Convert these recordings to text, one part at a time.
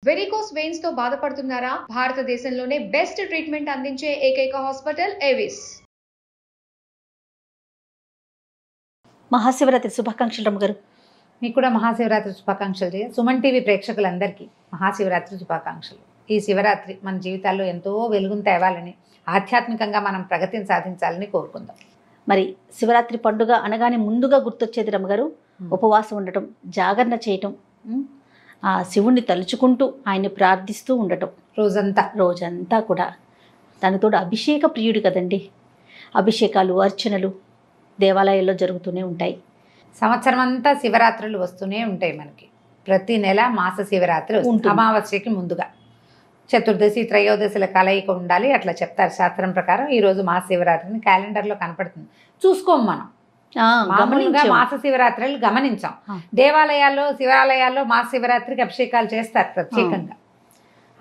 Varicose veins తో బాధపడుతున్నారా? భారతదేశంలోనే బెస్ట్ ట్రీట్మెంట్ అందించే ఏకైక హాస్పిటల్ ఏవిస్. మహాశివరాత్రి శుభాకాంక్షలు రమ్మగారు. మీకు కూడా మహాశివరాత్రి శుభాకాంక్షలు. సుమన్ టీవీ ప్రేక్షకులందరికీ మహాశివరాత్రి శుభాకాంక్షలు. ఈ శివరాత్రి మన జీవితాల్లో ఎంతో వెలుగును తేవాలని, ఆధ్యాత్మికంగా మనం ప్రగతిని సాధించాలని కోరుకుందాం. మరి శివరాత్రి పండుగ అనగానే ముందుగా గుర్తొచ్చేది రమ్మగారు ఉపవాసం ఉండటం, జాగరణ చేయటం, ఆ శివుణ్ణి తలుచుకుంటూ ఆయన్ని ప్రార్థిస్తూ ఉండటం రోజంతా కూడా. దానితోడు అభిషేక ప్రియుడు కదండి. అభిషేకాలు, అర్చనలు దేవాలయాల్లో జరుగుతూనే ఉంటాయి. సంవత్సరం అంతా శివరాత్రులు వస్తూనే ఉంటాయి మనకి. ప్రతి నెల మాస శివరాత్రి ఉంటుంది. అమావాస్యకి ముందుగా చతుర్దశి, త్రయోదశిల కలయిక ఉండాలి అట్లా చెప్తారు శాస్త్రం ప్రకారం. ఈరోజు మాస శివరాత్రిని క్యాలెండర్లో కనపడుతుంది, చూసుకోం మనం. మామూలుగా మాస శివరాత్రులు గమనించాం. దేవాలయాల్లో, శివాలయాల్లో మాస శివరాత్రికి అభిషేకాలు చేస్తారు ప్రత్యేకంగా.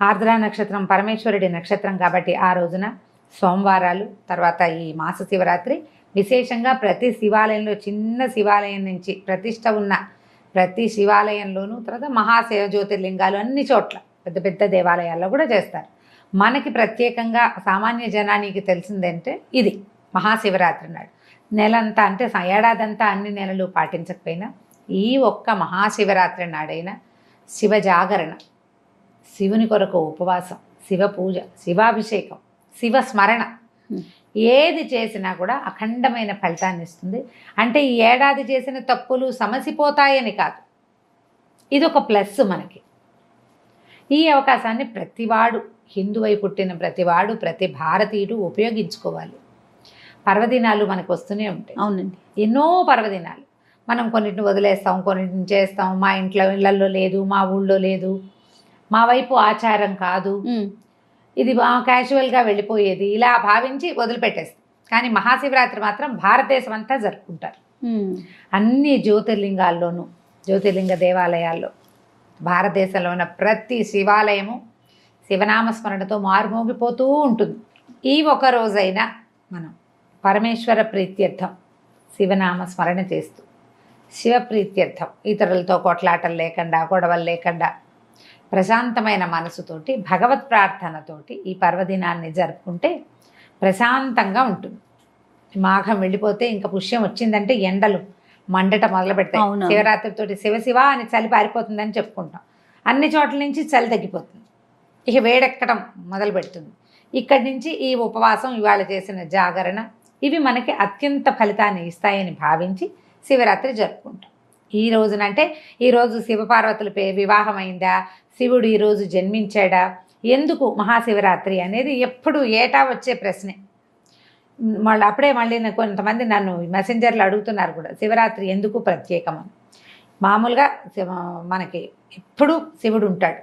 ఆర్ద్ర నక్షత్రం పరమేశ్వరుడి నక్షత్రం కాబట్టి ఆ రోజున సోమవారాలు, తర్వాత ఈ మాస శివరాత్రి విశేషంగా ప్రతి శివాలయంలో, చిన్న శివాలయం నుంచి ప్రతిష్ట ఉన్న ప్రతి శివాలయంలోనూ, తర్వాత మహాశివ జ్యోతిర్లింగాలు అన్ని చోట్ల పెద్ద పెద్ద దేవాలయాల్లో కూడా చేస్తారు. మనకి ప్రత్యేకంగా సామాన్య జనానికి తెలిసిందంటే ఇది మహాశివరాత్రి నాడు. నెలంతా అంటే ఏడాదంతా అన్ని నెలలు పాటించకపోయినా ఈ ఒక్క మహాశివరాత్రి నాడైనా శివ జాగరణ, శివుని కొరకు ఉపవాసం, శివ పూజ, శివాభిషేకం, శివ స్మరణ ఏది చేసినా కూడా అఖండమైన ఫలితాన్ని ఇస్తుంది. అంటే ఈ ఏడాది చేసిన తప్పులు సమసిపోతాయని కాదు, ఇది ఒక ప్లస్ మనకి. ఈ అవకాశాన్ని ప్రతివాడు, హిందువై పుట్టిన ప్రతివాడు, ప్రతి భారతీయుడు ఉపయోగించుకోవాలి. పర్వదినాలు మనకు వస్తూనే ఉంటాయి. అవునండి, ఎన్నో పర్వదినాలు. మనం కొన్నింటిని వదిలేస్తాం, కొన్నింటిని చేస్తాం. మా ఇళ్ళల్లో లేదు, మా ఊళ్ళో లేదు, మా వైపు ఆచారం కాదు, ఇది క్యాజువల్గా వెళ్ళిపోయేది, ఇలా భావించి వదిలిపెట్టేస్తాం. కానీ మహాశివరాత్రి మాత్రం భారతదేశం అంతా జరుపుకుంటారు. అన్ని జ్యోతిర్లింగాల్లోనూ, జ్యోతిర్లింగ దేవాలయాల్లో భారతదేశంలో ఉన్న ప్రతి శివాలయము శివనామస్మరణతో మారుమోగిపోతూ ఉంటుంది. ఈ ఒక రోజైనా మనం పరమేశ్వర ప్రీత్యర్థం శివనామ స్మరణ చేస్తూ, శివ ప్రీత్యర్థం ఇతరులతో కొట్లాటలు లేకుండా, గొడవలు లేకుండా, ప్రశాంతమైన మనసుతోటి, భగవత్ ప్రార్థనతోటి ఈ పర్వదినాన్ని జరుపుకుంటే ప్రశాంతంగా ఉంటుంది. మాఘం వెళ్ళిపోతే ఇంకా పుష్యం వచ్చిందంటే ఎండలు మండట మొదలు పెడతాయి. శివరాత్రితోటి శివ అని చలి పారిపోతుందని చెప్పుకుంటాం. అన్ని చోట్ల నుంచి చలి తగ్గిపోతుంది, ఇక వేడెక్కడం మొదలు పెడుతుంది. ఇక్కడి నుంచి ఈ ఉపవాసం, ఇవాళ చేసిన జాగరణ, ఇవి మనకి అత్యంత ఫలితాన్ని ఇస్తాయని భావించి శివరాత్రి జరుపుకుంటాం. ఈ రోజునంటే ఈరోజు శివపార్వతుల వివాహమైందా, శివుడు ఈరోజు జన్మించాడా, ఎందుకు మహాశివరాత్రి అనేది ఎప్పుడు ఏటా వచ్చే ప్రశ్నే. మళ్ళీ కొంతమంది నన్ను మెసెంజర్లు అడుగుతున్నారు కూడా, శివరాత్రి ఎందుకు ప్రత్యేకమని. మామూలుగా మనకి ఎప్పుడు శివుడు ఉంటాడు.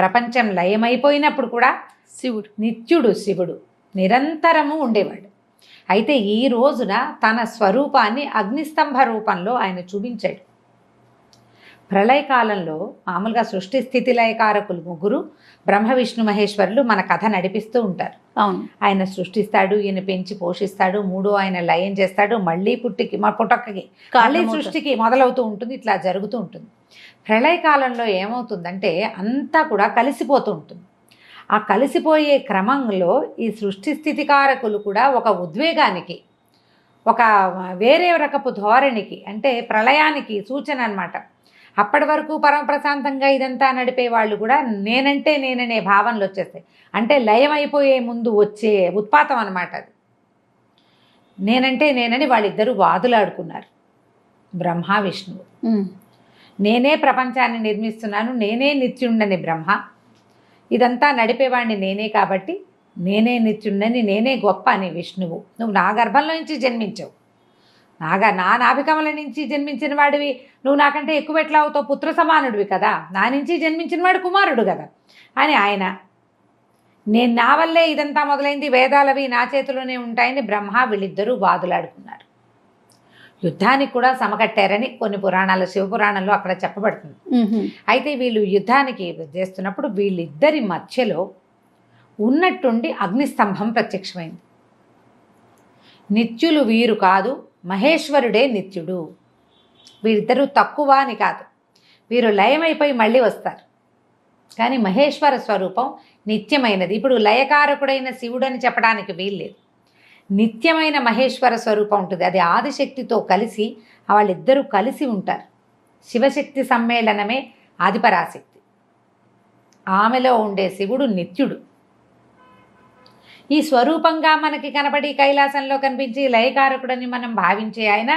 ప్రపంచం లయమైపోయినప్పుడు కూడా శివుడు నిత్యుడు, శివుడు నిరంతరము ఉండేవాడు. అయితే ఈ రోజున తన స్వరూపాన్ని అగ్నిస్తంభ రూపంలో ఆయన చూపించాడు. ప్రళయకాలంలో మామూలుగా సృష్టి స్థితి లయకారకులు ముగ్గురు బ్రహ్మ విష్ణు మహేశ్వరులు మన కథ నడిపిస్తూ ఉంటారు. ఆయన సృష్టిస్తాడు, ఈయన పెంచి పోషిస్తాడు, మూడో ఆయన లయం చేస్తాడు, మళ్ళీ పుట్టక్కకి మళ్ళీ సృష్టికి మొదలవుతూ ఉంటుంది. ఇట్లా జరుగుతూ ఉంటుంది. ప్రళయకాలంలో ఏమవుతుందంటే అంతా కూడా కలిసిపోతూ ఉంటుంది. ఆ కలిసిపోయే క్రమంలో ఈ సృష్టి స్థితికారకులు కూడా ఒక ఉద్వేగానికి, ఒక వేరే రకపు ధోరణికి, అంటే ప్రళయానికి సూచన అన్నమాట. అప్పటి వరకు పరమప్రశాంతంగా ఇదంతా నడిపే వాళ్ళు కూడా నేనంటే నేననే భావనలు వచ్చేస్తాయి. అంటే లయం అయిపోయే ముందు వచ్చే ఉత్పాతం అన్నమాట అది. నేనంటే నేనని వాళ్ళిద్దరూ వాదులాడుకున్నారు, బ్రహ్మ విష్ణువు. నేనే ప్రపంచాన్ని నిర్మిస్తున్నాను, నేనే నిత్యుండని బ్రహ్మ, ఇదంతా నడిపేవాడిని నేనే కాబట్టి నేనే నిత్యుండని, నేనే గొప్ప అని విష్ణువు. నువ్వు నా గర్భంలో నుంచి జన్మించావు, నా నాభికమల నుంచి జన్మించిన వాడివి, నువ్వు నాకంటే ఎక్కువ ఎట్లా అవుతావు, పుత్ర సమానుడివి కదా, నా నుంచి జన్మించిన వాడు కుమారుడు కదా అని ఆయన. నా వల్లే ఇదంతా మొదలైంది, వేదాలవి నా చేతిలోనే ఉంటాయని బ్రహ్మ వీళ్ళిద్దరూ వాదులాడుకున్నారు. యుద్ధానికి కూడా సమకట్టారని కొన్ని పురాణాలు, శివపురాణంలో అక్కడ చెప్పబడుతుంది. అయితే వీళ్ళు యుద్ధానికి చేస్తున్నప్పుడు వీళ్ళిద్దరి మధ్యలో ఉన్నట్టుండి అగ్నిస్తంభం ప్రత్యక్షమైంది. నిత్యులు వీరు కాదు, మహేశ్వరుడే నిత్యుడు. వీరిద్దరూ తక్కువ అని కాదు, వీరు లయమైపోయి మళ్ళీ వస్తారు. కానీ మహేశ్వర స్వరూపం నిత్యమైనది. ఇప్పుడు లయకారకుడైన శివుడు అని చెప్పడానికి వీల్లేదు. నిత్యమైన మహేశ్వర స్వరూపం ఉంటుంది. అది ఆదిశక్తితో కలిసి వాళ్ళిద్దరూ కలిసి ఉంటారు. శివశక్తి సమ్మేళనమే ఆదిపరాశక్తి. ఆమెలో ఉండే శివుడు నిత్యుడు. ఈ స్వరూపంగా మనకి కనపడి కైలాసంలో కనిపించి లయకారకుడని మనం భావించే ఆయన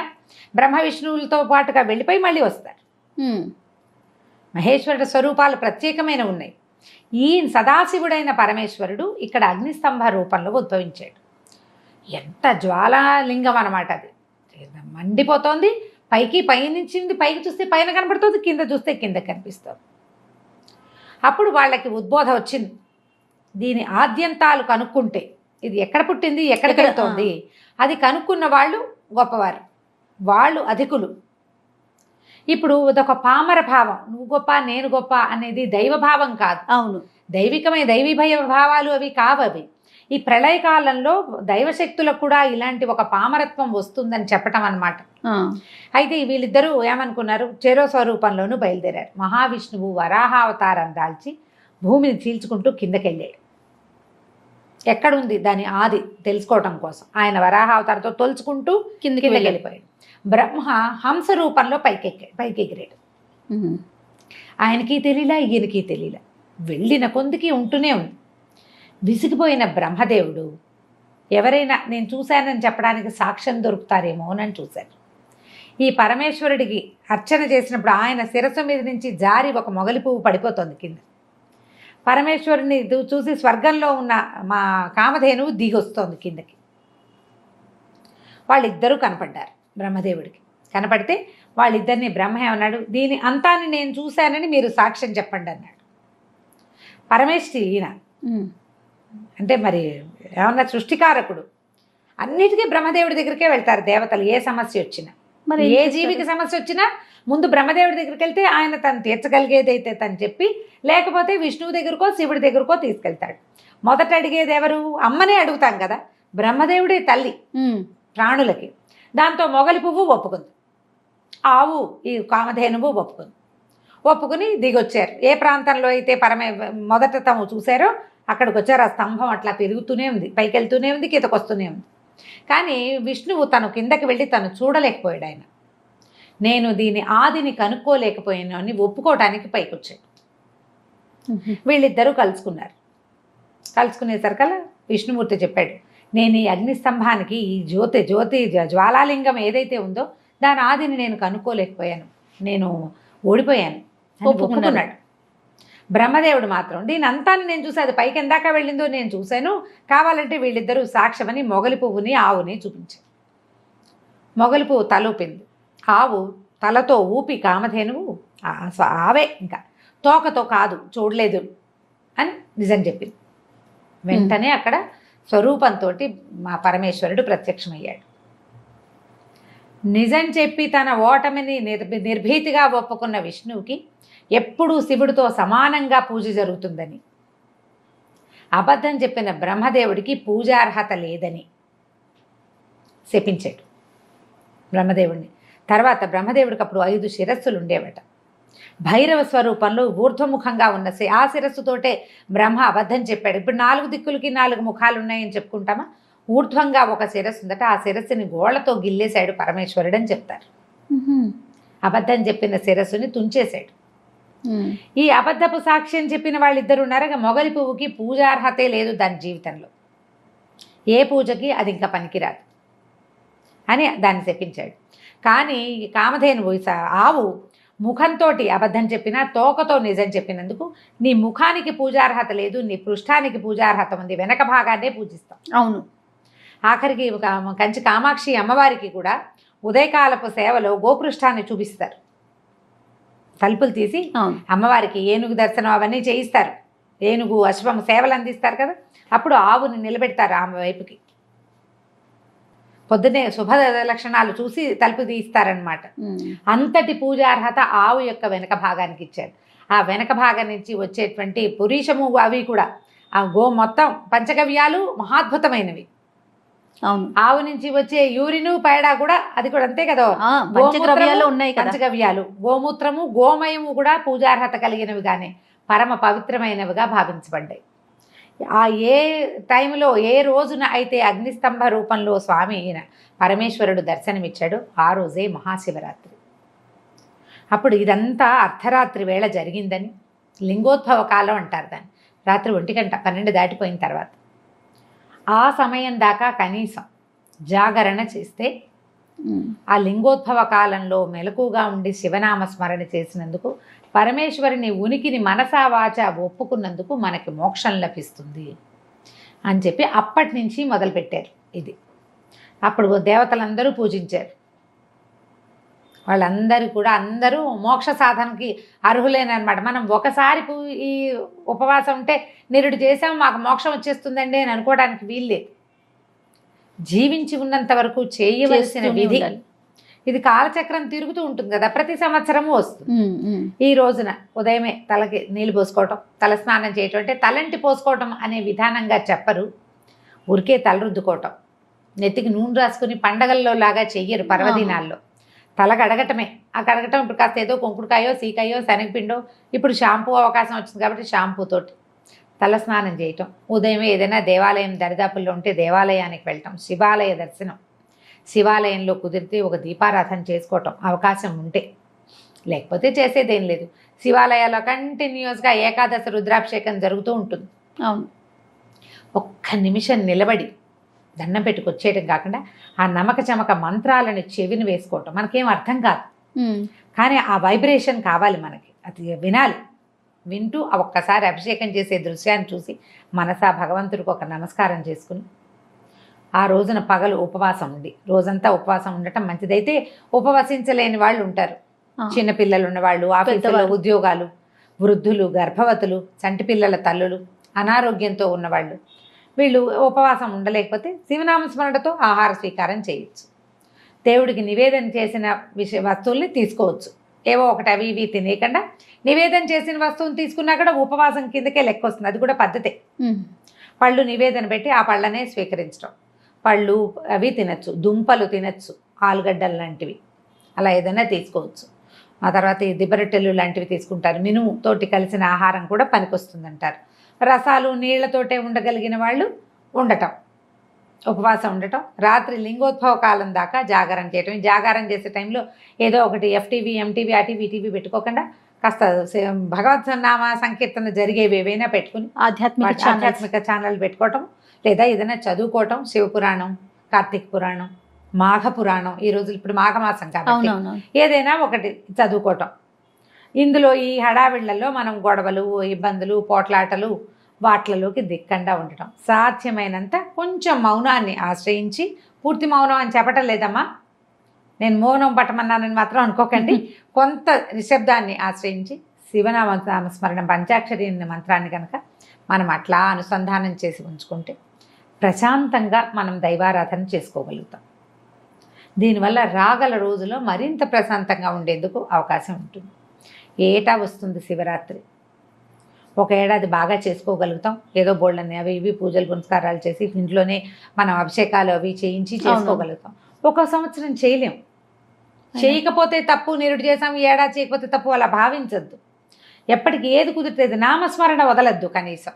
బ్రహ్మ విష్ణువులతో పాటుగా వెళ్ళిపోయి మళ్ళీ వస్తారు. మహేశ్వరుడు స్వరూపాలు ప్రత్యేకమైన ఉన్నాయి. ఈ సదాశివుడైన పరమేశ్వరుడు ఇక్కడ అగ్నిస్తంభ రూపంలో ఉద్భవించాడు. ఎంత జ్వాలాలింగం అన్నమాట. అది మండిపోతోంది. పైనుంచింది పైకి చూస్తే పైన కనపడుతుంది, కింద చూస్తే కింద కనిపిస్తుంది. అప్పుడు వాళ్ళకి ఉద్బోధ వచ్చింది. దీని ఆద్యంతాలు కనుక్కుంటే ఇది ఎక్కడ పుట్టింది, ఎక్కడికి వెళ్తోంది, అది కనుక్కున్న వాళ్ళు గొప్పవారు, వాళ్ళు అధికులు. ఇప్పుడు ఇదొక పామర భావం, నువ్వు గొప్ప నేను గొప్ప అనేది దైవభావం కాదు. అవును, దైవికమైన దైవీభయ భావాలు అవి కావవి. ఈ ప్రళయకాలంలో దైవశక్తులకు కూడా ఇలాంటి ఒక పామరత్వం వస్తుందని చెప్పటం అన్నమాట. అయితే వీళ్ళిద్దరూ ఏమనుకున్నారు, చెరో స్వరూపంలోనూ బయలుదేరారు. మహావిష్ణువు వరాహావతారం దాల్చి భూమిని చీల్చుకుంటూ కిందకెళ్ళాడు. ఎక్కడుంది దాని ఆది తెలుసుకోవటం కోసం ఆయన వరాహావతారంతో తొలుచుకుంటూ కిందకి వెళ్ళిపోయాడు. బ్రహ్మ హంస రూపంలో పైకి ఎగిరాడు. ఆయనకి తెలియలా, ఈయనకి తెలియలా, వెళ్ళిన కొందికి ఉంటూనే ఉంది. విసిగిపోయిన బ్రహ్మదేవుడు ఎవరైనా నేను చూశానని చెప్పడానికి సాక్ష్యం దొరుకుతారేమో అని చూశారు. ఈ పరమేశ్వరుడికి అర్చన చేసినప్పుడు ఆయన శిరస్సు మీద నుంచి జారి ఒక మొగలి పువ్వు పడిపోతుంది కింద. పరమేశ్వరుని చూసి స్వర్గంలో ఉన్న మా కామధేనువు దిగొస్తోంది కిందకి. వాళ్ళిద్దరూ కనపడ్డారు బ్రహ్మదేవుడికి. కనపడితే వాళ్ళిద్దరిని బ్రహ్మ ఏమన్నాడు, దీని అంతాన్ని నేను చూశానని మీరు సాక్ష్యం చెప్పండి అన్నాడు. పరమేశ్వరి ఈయన అంటే మరి ఏమన్నా సృష్టికారకుడు, అన్నిటికీ బ్రహ్మదేవుడి దగ్గరికే వెళ్తారు దేవతలు. ఏ సమస్య వచ్చినా, మరి ఏ జీవికి సమస్య వచ్చినా ముందు బ్రహ్మదేవుడి దగ్గరికి వెళ్తే ఆయన తను తీర్చగలిగేదైతే తను చెప్పి, లేకపోతే విష్ణువు దగ్గరకో శివుడి దగ్గరకో తీసుకెళ్తాడు. మొదట అడిగేది ఎవరు, అమ్మనే అడుగుతాం కదా. బ్రహ్మదేవుడి తల్లి ప్రాణులకి. దాంతో మొగలి పువ్వు ఒప్పుకుంది, ఆవు ఈ కామధేనువు ఒప్పుకుని దిగొచ్చారు. ఏ ప్రాంతంలో అయితే మొదట తాము చూశారో అక్కడికి వచ్చారు. ఆ స్తంభం అట్లా పెరుగుతూనే ఉంది, పైకి వెళ్తూనే ఉంది, కిందకు వస్తూనే ఉంది. కానీ విష్ణువు తను కిందకి వెళ్ళి తను చూడలేకపోయాడు. ఆయన నేను దీని ఆదిని కనుక్కోలేకపోయాను అని ఒప్పుకోవటానికి పైకి వచ్చాడు. వీళ్ళిద్దరూ కలుసుకున్నారు. కలుసుకునేసరికల్లా విష్ణుమూర్తి చెప్పాడు, నేను ఈ అగ్నిస్తంభానికి ఈ జ్యోతి జ్వాలాలింగం ఏదైతే ఉందో దాని ఆదిని నేను కనుక్కోలేకపోయాను, నేను ఓడిపోయాను ఒప్పుకున్నాడు. బ్రహ్మదేవుడు మాత్రం దీని అంతాన్ని నేను చూసి అది పైకి ఎందాక వెళ్ళిందో నేను చూశాను, కావాలంటే వీళ్ళిద్దరూ సాక్ష్యమని మొగలి పువ్వుని ఆవుని చూపించారు. మొగలి పువ్వు తలూపింది, ఆవు తలతో ఊపి కామధేనువు ఆవే ఇంకా తోకతో కాదు చూడలేదు అని నిజం చెప్పింది. వెంటనే అక్కడ స్వరూపంతో మా పరమేశ్వరుడు ప్రత్యక్షమయ్యాడు. నిజం చెప్పి తన ఓటమిని నిర్భీతిగా ఒప్పుకున్న విష్ణువుకి ఎప్పుడూ శివుడితో సమానంగా పూజ జరుగుతుందని, అబద్ధం చెప్పిన బ్రహ్మదేవుడికి పూజార్హత లేదని శపించాడు బ్రహ్మదేవుడిని. తర్వాత బ్రహ్మదేవుడికి అప్పుడు 5 శిరస్సులు ఉండేవట. భైరవ స్వరూపంలో ఊర్ధ్వముఖంగా ఉన్న ఆ శిరస్సుతోటే బ్రహ్మ అబద్ధం చెప్పాడు. ఇప్పుడు 4 దిక్కులకి 4 ముఖాలు ఉన్నాయని చెప్పుకుంటామా, ఊర్ధ్వంగా ఒక శిరస్సు ఉందట. ఆ శిరస్సుని గోళ్లతో గిల్లేశాడు పరమేశ్వరుడు అని చెప్తారు. అబద్ధం చెప్పిన శిరస్సుని తుంచేశాడు. ఈ అబద్ధపు సాక్ష్యం చెప్పిన వాళ్ళిద్దరు ఉన్నారుగా, మొగలి పువ్వుకి పూజార్హతే లేదు దాని జీవితంలో, ఏ పూజకి అది ఇంకా పనికిరాదు అని దాన్ని చెప్పించాడు. కానీ కామధేనువు ఆవు ముఖంతో అబద్ధం చెప్పినా తోకతో నిజం చెప్పినందుకు నీ ముఖానికి పూజార్హత లేదు, నీ పృష్ఠానికి పూజార్హత ఉంది, వెనక భాగాన్నే పూజిస్తాం. అవును. ఆఖరికి కంచి కామాక్షి అమ్మవారికి కూడా ఉదయకాలపు సేవలో గోపృష్ఠాన్ని చూపిస్తారు. తలుపులు తీసి అమ్మవారికి ఏనుగు దర్శనం అవన్నీ చేయిస్తారు. ఏనుగు అశ్వం సేవలు అందిస్తారు కదా, అప్పుడు ఆవుని నిలబెడతారు ఆమె వైపుకి. పొద్దునే శుభ లక్షణాలు చూసి తలుపు తీస్తారనమాట. అంతటి పూజార్హత ఆవు యొక్క వెనక భాగానికి ఇచ్చాడు. ఆ వెనక భాగం నుంచి వచ్చేటువంటి పురీషము అవి కూడా ఆ మొత్తం పంచగవ్యాలు మహాద్భుతమైనవి. అవును. ఆవు నుంచి వచ్చే యూరిను పేడ కూడా అది కూడా అంతే కదా, పంచగవ్యాలు ఉన్నాయి. పంచగవ్యాలు గోమూత్రము గోమయము కూడా పూజార్హత కలిగినవిగానే పరమ పవిత్రమైనవిగా భావించబడ్డాయి. ఆ ఏ టైంలో ఏ రోజున అయితే అగ్నిస్తంభ రూపంలో స్వామి అయిన పరమేశ్వరుడు దర్శనమిచ్చాడో ఆ రోజే మహాశివరాత్రి. అప్పుడు ఇదంతా అర్ధరాత్రి వేళ జరిగిందని, లింగోద్భవ కాలం అంటారు దాన్ని. రాత్రి 1 గంట 12 దాటిపోయిన తర్వాత ఆ సమయం దాకా కనీసం జాగరణ చేస్తే ఆ లింగోద్భవ కాలంలో మెలకుగా ఉండి శివనామ స్మరణ చేసినందుకు, పరమేశ్వరుని ఉనికిని మనసా వాచ ఒప్పుకున్నందుకు మనకి మోక్షం లభిస్తుంది అని చెప్పి అప్పటి నుంచి మొదలుపెట్టారు. ఇది అప్పుడు దేవతలందరూ పూజించారు. వాళ్ళందరూ కూడా అందరూ మోక్ష సాధనకి అర్హులేనమాట. మనం ఒకసారి ఈ ఉపవాసం ఉంటే నిరుడు చేసాం మాకు మోక్షం వచ్చేస్తుందండి అని అనుకోవడానికి వీల్లేదు. జీవించి ఉన్నంత వరకు చేయవలసిన విధి. ఇది కాలచక్రం తిరుగుతూ ఉంటుంది కదా, ప్రతి సంవత్సరము వస్తుంది. ఈ రోజున ఉదయమే తలకి నీళ్ళు పోసుకోవటం, తల స్నానం చేయటం, అంటే తలంటి పోసుకోవటం అనే విధానంగా చెప్పరు. ఉరికే తల రుద్దుకోవటం, నెత్తికి నూనె రాసుకుని పండగల్లో లాగా చెయ్యరు. పర్వదినాల్లో తల కడగటమే. ఆ కడగటం ఇప్పుడు కాస్త ఏదో కుంకుడుకాయో సీకాయో శనగపిండో, ఇప్పుడు షాంపూ అవకాశం వచ్చింది కాబట్టి షాంపూతోటి తల స్నానం చేయటం. ఉదయమే ఏదైనా దేవాలయం దరిదాపుల్లో ఉంటే దేవాలయానికి వెళ్ళటం, శివాలయ దర్శనం, శివాలయంలో కుదిరితే ఒక దీపారాధన చేసుకోవటం అవకాశం ఉంటే, లేకపోతే చేసేదేం లేదు. శివాలయాల్లో కంటిన్యూస్గా ఏకాదశి రుద్రాభిషేకం జరుగుతూ ఉంటుంది. అవును. ఒక్క నిమిషం నిలబడి దండం పెట్టుకొచ్చేయటం కాకుండా ఆ నమక చమక మంత్రాలను చెవిని వేసుకోవటం. మనకేం అర్థం కాదు, కానీ ఆ వైబ్రేషన్ కావాలి మనకి, అది వినాలి. వింటూ ఆ ఒక్కసారి అభిషేకం చేసే దృశ్యాన్ని చూసి మనసా భగవంతుడికి ఒక నమస్కారం చేసుకుని ఆ రోజున పగలు ఉపవాసం ఉండి, రోజంతా ఉపవాసం ఉండటం మంచిదైతే ఉపవసించలేని వాళ్ళు ఉంటారు. చిన్నపిల్లలు ఉన్నవాళ్ళు, ఆఫీసులో ఉద్యోగాలు, వృద్ధులు, గర్భవతులు, చంటి పిల్లల తల్లులు, అనారోగ్యంతో ఉన్నవాళ్ళు, వీళ్ళు ఉపవాసం ఉండలేకపోతే శివనామస్మరణతో ఆహార స్వీకారం చేయొచ్చు. దేవుడికి నివేదన చేసిన వస్తువుల్ని తీసుకోవచ్చు. ఏవో ఒకటి అవి ఇవి తినేయకుండా నివేదన చేసిన వస్తువుని తీసుకున్నా కూడా ఉపవాసం కిందకే లెక్క వస్తుంది. అది కూడా పద్ధతే. పళ్ళు నివేదన పెట్టి ఆ పళ్ళనే స్వీకరించడం. పళ్ళు అవి తినచ్చు, దుంపలు తినచ్చు, ఆలుగడ్డలు లాంటివి అలా ఏదైనా తీసుకోవచ్చు. ఆ తర్వాత ఈ దిబ్బరొట్టెలు లాంటివి తీసుకుంటారు. మినుముతోటి కలిసిన ఆహారం కూడా పనికొస్తుందంటారు. రసాలు నీళ్లతోటే ఉండగలిగిన వాళ్ళు ఉండటం, ఉపవాసం ఉండటం. రాత్రి లింగోద్భవ కాలం దాకా జాగారం చేయటం. జాగారం చేసే టైంలో ఏదో ఒకటి FTV MTV అటీవీ ఇటీవీ పెట్టుకోకుండా కాస్త భగవత్ నామ సంకీర్తన జరిగేవి ఏవైనా పెట్టుకుని ఆధ్యాత్మిక ఛానల్ పెట్టుకోవటం, లేదా ఏదైనా చదువుకోవటం. శివపురాణం, కార్తీక పురాణం, మాఘ పురాణం, ఈ రోజులు ఇప్పుడు మాఘమాసం కాబట్టి ఏదైనా ఒకటి చదువుకోవటం. ఇందులో ఈ హడావిళ్లలో మనం గొడవలు, ఇబ్బందులు, పోట్లాటలు వాట్లలోకి దిక్కండా ఉండటం. సాధ్యమైనంత కొంచెం మౌనాన్ని ఆశ్రయించి, పూర్తి మౌనం అని చెప్పటం లేదమ్మా, నేను మౌనం పట్టమన్నానని మాత్రం అనుకోకండి. కొంత నిశ్శబ్దాన్ని ఆశ్రయించి శివనామస్మరణ పంచాక్షరి మంత్రాన్ని కనుక మనం అట్లా అనుసంధానం చేసి ఉంచుకుంటే ప్రశాంతంగా మనం దైవారాధన చేసుకోగలుగుతాం. దీనివల్ల రాగల రోజులో మరింత ప్రశాంతంగా ఉండేందుకు అవకాశం ఉంటుంది. ఏటా వస్తుంది శివరాత్రి. ఒక ఏడాది బాగా చేసుకోగలుగుతాం. ఏదో బోళ్ళని అవి ఇవి పూజలు పునస్కారాలు చేసి ఇంట్లోనే మనం అభిషేకాలు అవి చేయించి చేసుకోగలుగుతాం. ఒక సంవత్సరం చేయలేం. చేయకపోతే తప్పు, నిరుడు చేసాం, ఈ ఏడాది చేయకపోతే తప్పు అలా భావించద్దు. ఎప్పటికి ఏది కుదిరితే నామస్మరణ వదలద్దు. కనీసం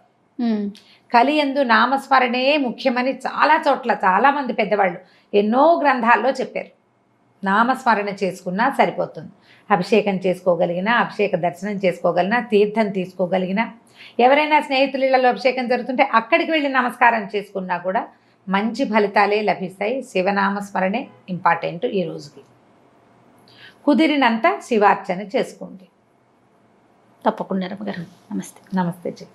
కలియందు నామస్మరణే ముఖ్యమని చాలా చోట్ల చాలామంది పెద్దవాళ్ళు ఎన్నో గ్రంథాల్లో చెప్పారు. నామస్మరణ చేసుకున్నా సరిపోతుంది. అభిషేకం చేసుకోగలిగినా, అభిషేక దర్శనం చేసుకోగలిగినా, తీర్థం తీసుకోగలిగినా, ఎవరైనా స్నేహితులలో అభిషేకం జరుగుతుంటే అక్కడికి వెళ్ళి నమస్కారం చేసుకున్నా కూడా మంచి ఫలితాలే లభిస్తాయి. శివనామస్మరణే ఇంపార్టెంట్. ఈ రోజుకి కుదిరినంత శివార్చన చేసుకోండి. తప్పకుండా రమ్మగారు. నమస్తే. నమస్తే.